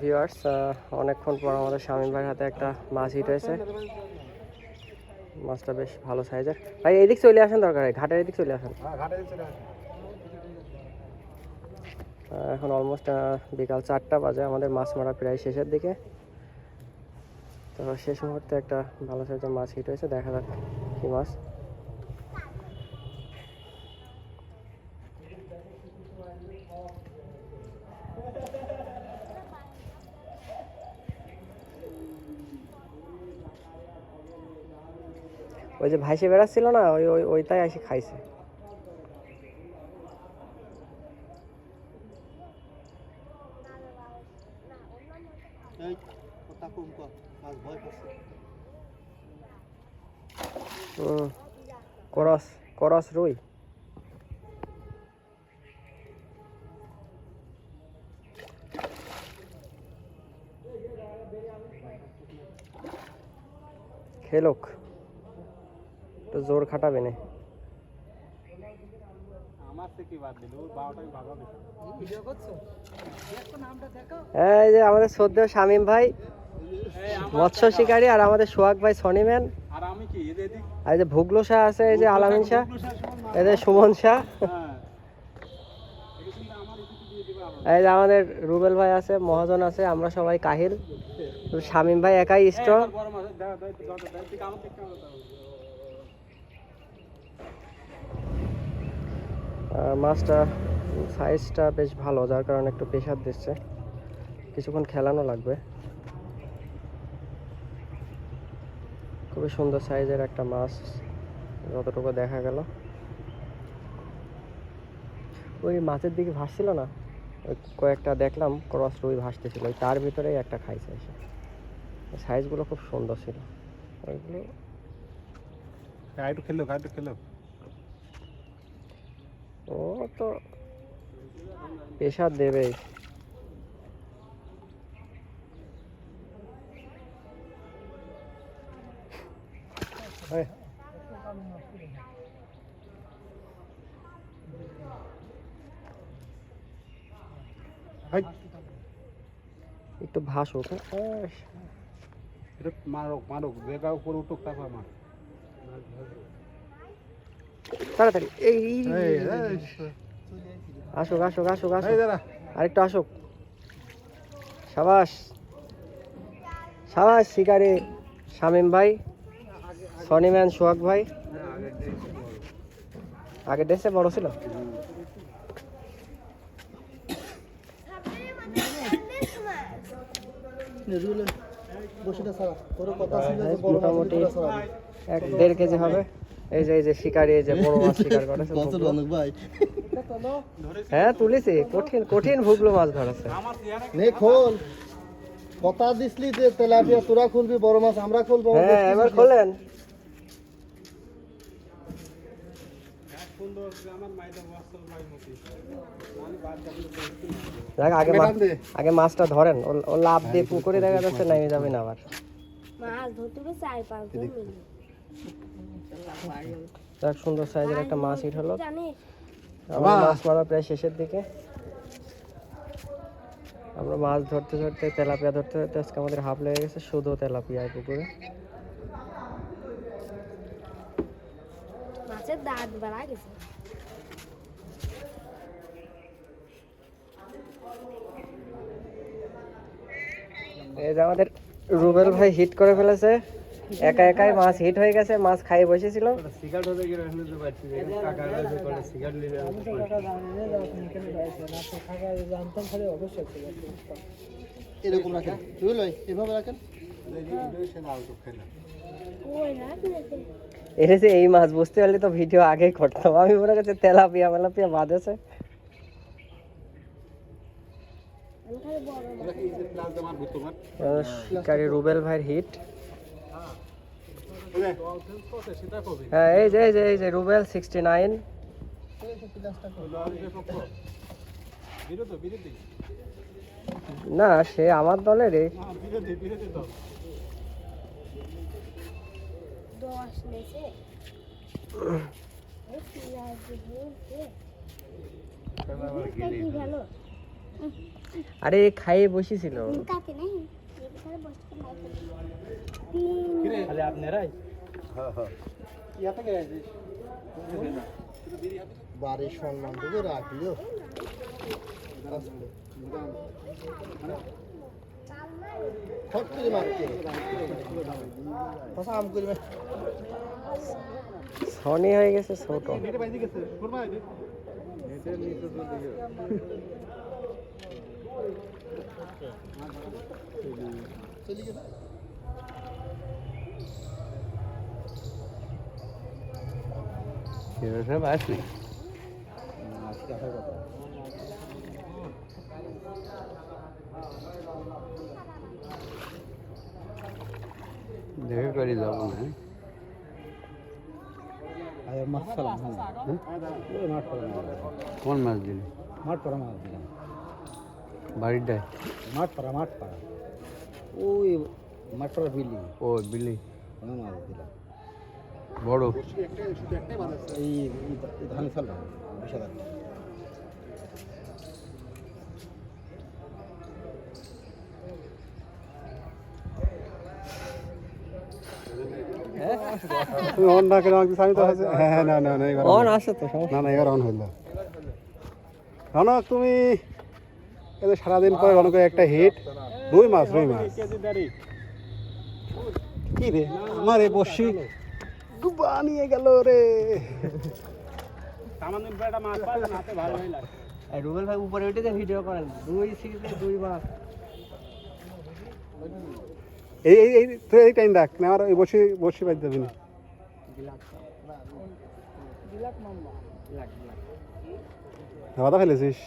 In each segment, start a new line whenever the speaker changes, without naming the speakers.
Viewers, অনেকক্ষণ পর আমাদের শামীম ভাইয়ের হাতে একটা মাছ হিট হয়েছে। মাছটা বেশ ভালো সাইজের। ভাই এদিক চলে আসেন, দরকার ঘাটের এদিক চলে আসেন। এখন অলমোস্ট বিকাল 4টা বাজে, আমাদের মাছ মারা প্রায় শেষের দিকে। তো শেষ মুহূর্তে একটা ভালো সাইজের মাছ হিট হয়েছে, দেখা যাক কি মাছ। ওই যে ভাইসে বেড়াচ্ছিল না, ওইটাই এসে খাইছে। করস করস রুই। খেলোক, একটু জোর খাটাবে না। এই যে আমাদের শ্রদ্ধেয় শামীম ভাই মৎস্য শিকারী, আর আমাদের সোহাগ ভাই সনিম্যান, আর এই যে ভুগলো শাহ আছে, এই যে আলামিন শাহ, এই যে সুমন শাহ, এই যে আমাদের রুবেল ভাই আছে, মহাজন আছে, আমরা সবাই কাহিল। শামীম ভাই একাই স্ট্রং। মাছটা সাইজটা বেশ ভালো, যার কারণে একটু প্রেশার দিচ্ছে, কিছুক্ষণ খেলানো লাগবে। খুবই সুন্দর সাইজের একটা মাছ, যতটুকু দেখা গেল। ওই মাছের দিকে ভাসছিল না, ওই কয়েকটা দেখলাম ক্রস রুই ভাসতেছিল, ওই তার ভিতরেই একটা খাইছে এসে। সাইজগুলো খুব সুন্দর ছিল ওইগুলো। ও তো প্রেশার দেবেই। একটু ভাসুক, তাড়াতাড়ি আসুক আসুক আসুক আসুক, আরেকটু আসুক। সাবাস সাবাস শিকারি শামীম ভাই, সনিম্যান সোহাগ ভাই। আগের ডেসে বড় ছিল। মোটামুটি 1-1.5 কেজি হবে। এই যে শিকারি, এই যে বড় মাছ শিকার করেছে। হ্যাঁ তুলেছি, কঠিন কঠিন ভুগলো মাছ ধরেছে।
কথা দিসলি যে তেলাপিয়া তোরা খুলবি, বড় মাছ আমরা খুলবো।
হ্যাঁ এবার খোলেন। আগে মাছটা ধরেন, ও লাভ দিয়ে পুকুরে দেখা যাচ্ছে নেমে যাবে না আবার। যাক, সুন্দর সাইজের একটা মাছ হিট হলো। আমার মাছ মারা প্রায় শেষের দিকে। আমরা মাছ ধরতে ধরতে, তেলাপিয়া ধরতে ধরতে আজকে আমাদের হাফ লেগে গেছে শুধু তেলাপিয়া পুকুরে। মাছের দাঁত বাড়া গেছে। এই যে আমাদের রুবেল ভাই হিট করে ফেলেছে, একা একাই মাছ হিট হয়ে গেছে, মাছ খাইয়ে বসেছিল। এনেছে এই মাছ, বুঝতে পারলে তো ভিডিও আগেই করতাম। আমি মনে করছি তেলাপিয়া মেলাপিয়া বাঁধেছে। শিকারি রুবেল ভাইয়ের হিট। হ্যাঁ এই যে রুবেল 69। না সে আমার দলেরই। আরে খাইয়ে বসেছিল।
কাকে নাই এখানে বসতে নাই
খালি আপনারাই
বাড়ির সম্মান থেকে রাখিও ফট করে মারতে আম করবে
সনি হয়ে গেছে ছোট।
দেখে করে যাবো না
মাছ ফেলাম
কোন মাছ দিলি?
মাঠ পড়া মাছ দিলাম
বাড়িটায়
মাঠ পাড়া ওই মাঠ পড়া বিলি
ও বিলি
মাছ দিলাম
বড়
এই ধান ফেললাম বিশাল
অন না কেন আমি তো আছে হ্যাঁ না না না এবার
অন আছে তো সমস্যা
না না এবার অন হইল রনক তুমি এদের সারাদিন পরে রনকের একটা হিট রুই মাছ কি রে আমার এই বসি ডুবা নিয়ে গেল রে
রুবেল ভাই উপরে উঠে ভিডিও করেন 2 সিরিজে 2 মাস।
এই এই এই তুই এই টাইম রাখ না আর এই বসি পাই যাবি না দাদা ফেলেছিস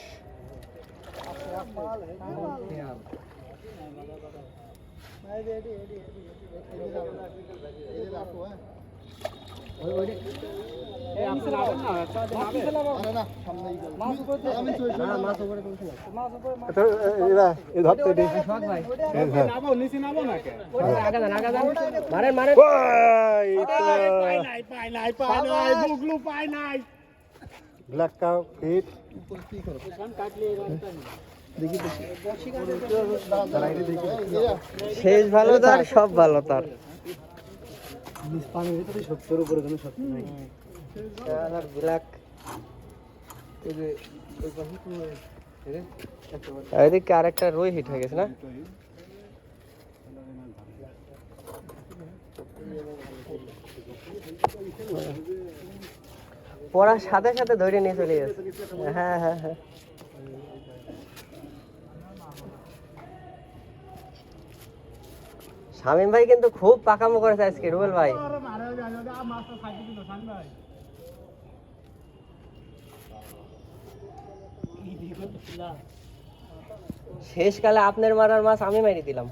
ব্ল্যাক কাপ হিট
শেষ ভালো তার সব ভালো তার। ব্ল্যাক এদিকে আরেকটা রুই হিট হয়ে গেছে না? পড়ার সাথে সাথে ধরে নিয়ে চলে গেছে। হ্যাঁ হ্যাঁ হ্যাঁ শামীম ভাই কিন্তু খুব পাকামো করেছে আজকে রুবেল ভাই। শেষকালে আপনার মারার মাছ আমি মারি দিলাম।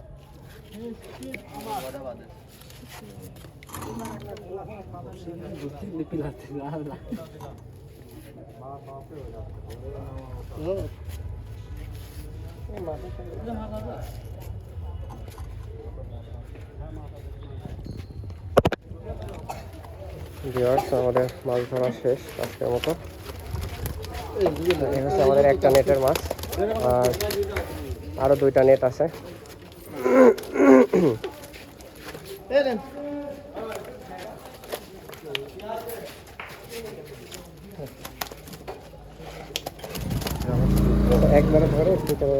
ভিউয়ার্স আমাদের মাছ ধরা শেষ আজকের মতো। এই হচ্ছে আমাদের একটা নেটের মাছ আর আরো 2টা নেট আছে। একবারে ধরে ভিতরে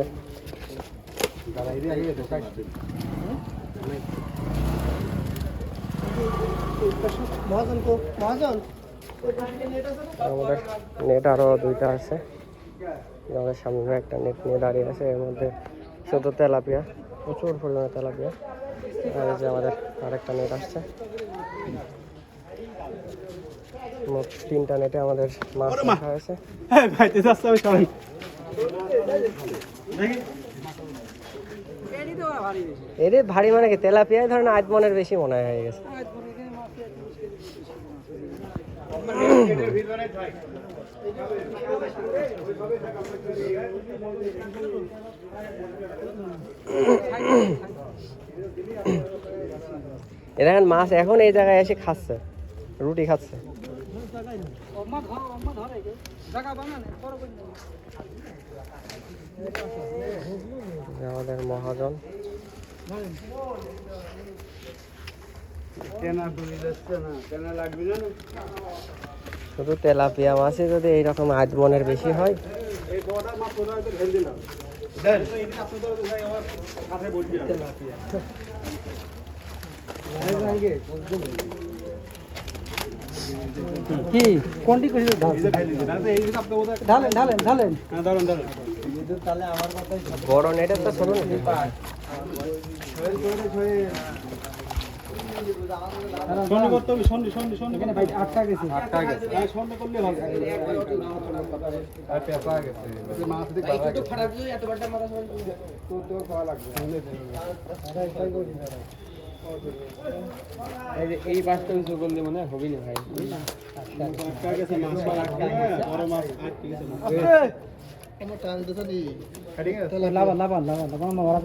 আমাদের নেট আরো 2টা আছে। আমাদের সামনে একটা নেট নিয়ে দাঁড়িয়ে আছে, এর মধ্যে শুধু তেলাপিয়া, প্রচুর পরিমাণে তেলাপিয়া। আর এই যে আমাদের আরেকটা নেট আসছে। মোট 3টা নেটে আমাদের মাছ রাখা হয়েছে। এর ভারী মানে কি তেলাপিয়ায় ধরেন 8 মনের বেশি মনে হয় হয়ে গেছে। এরা মাছ এখন এই জায়গায় এসে খাচ্ছে, রুটি খাচ্ছে। যে আমাদের মহাজন শুধু তেলাপিয়া মাছই যদি এইরকম আধ মনের বেশি হয়
কি কোনটি কইছে ঢালেন ঢালেন ঢালেন
বড় নেটের তো শুনুন
এখানে ভাই 8টা গেছে
এই পাঁচটা কিছু করলে মনে হবি না ভাই
লাভান লাভান লাভান লাভান